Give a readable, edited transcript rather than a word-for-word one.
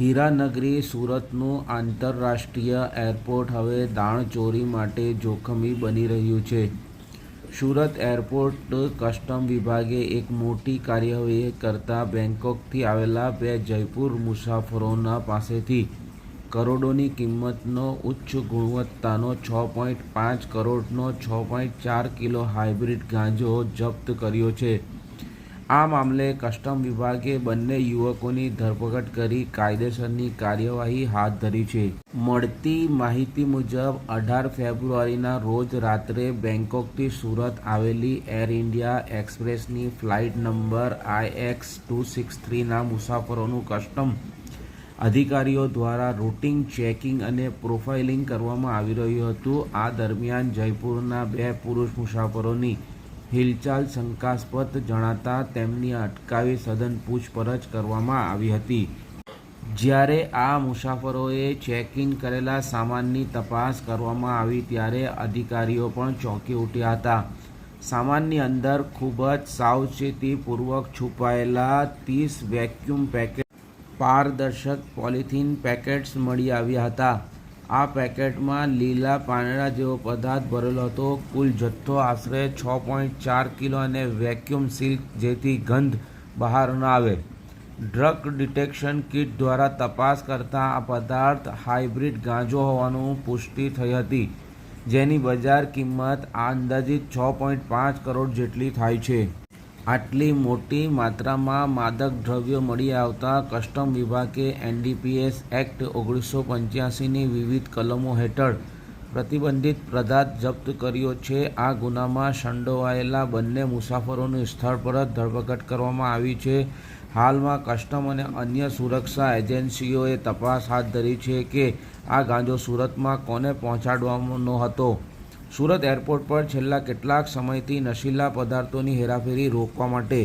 હીરાનગરી સુરતનું આંતરરાષ્ટ્રીય એરપોર્ટ હવે દાણચોરી માટે જોખમી બની રહ્યું છે. સુરત એરપોર્ટ કસ્ટમ વિભાગે એક મોટી કાર્યવાહી કરતા બેંકોકથી આવેલા 2 જયપુર મુસાફરોના પાસેથી કરોડોની કિંમતનો ઉચ્ચ ગુણવત્તાનો 6.5 કરોડનો 6.4 કિલો હાઇબ્રિડ ગાંજો જપ્ત કર્યો છે. આ મામલે કસ્ટમ વિભાગે બંને યુવકોની ધરપકડ કરી કાયદેસરની કાર્યવાહી હાથ ધરી છે. મળતી માહિતી મુજબ 18 ફેબ્રુઆરીના રોજ રાત્રે બેંકોકથી સુરત આવેલી એર ઇન્ડિયા એક્સપ્રેસની ફ્લાઇટ નંબર IX263ના મુસાફરોનું કસ્ટમ અધિકારીઓ દ્વારા રૂટિન ચેકિંગ અને પ્રોફાઇલિંગ કરવામાં આવી રહ્યું હતું. આ દરમિયાન જયપુરના 2 પુરુષ મુસાફરોની હિલચાલ શંકાસ્પદ જણાતા તેમની અટકાવી સઘન પૂછપરછ કરવામાં આવી હતી. જ્યારે આ મુસાફરોએ ચેક-ઇન કરેલા સામાનની તપાસ કરવામાં આવી ત્યારે અધિકારીઓ પણ ચોંકી ઉઠ્યા હતા. સામાનની અંદર ખૂબ જ સાવચેતીપૂર્વક છુપાયેલા 30 વેક્યુમ પેકેટ પારદર્શક પોલિથીન પેકેટ્સ મળી આવ્યા હતા. આ પેકેટમાં લીલા પાંદડા જેવો પદાર્થ ભરેલો હતો. કુલ જથ્થો આશરે 6.4 કિલો અને વેક્યુમ સીલ જેથી ગંધ બહાર ન આવે. ડ્રગ ડિટેક્શન કિટ દ્વારા તપાસ કરતા આ પદાર્થ હાઇબ્રિડ ગાંજો હોવાનું પુષ્ટિ થઈ હતી, જેની બજાર કિંમત અંદાજિત 6.5 કરોડ જેટલી થાય છે. આટલી મોટી માત્રામાં માદક દ્રવ્યો મળી આવતા કસ્ટમ વિભાગે NDPS એક્ટ 1985ની વિવિધ કલમો હેઠળ પ્રતિબંધિત પદાર્થ જપ્ત કર્યો છે. આ ગુનામાં સંડોવાયેલા બંને મુસાફરોની સ્થળ પર જ ધરપકડ કરવામાં આવી છે. હાલમાં કસ્ટમ અને અન્ય સુરક્ષા એજન્સીઓએ તપાસ હાથ ધરી છે કે આ ગાંજો સુરતમાં કોને પહોંચાડવાનો હતો. સુરત એરપોર્ટ પર છેલ્લા કેટલાક સમયથી નશીલા પદાર્થોની હેરાફેરી રોકવા માટે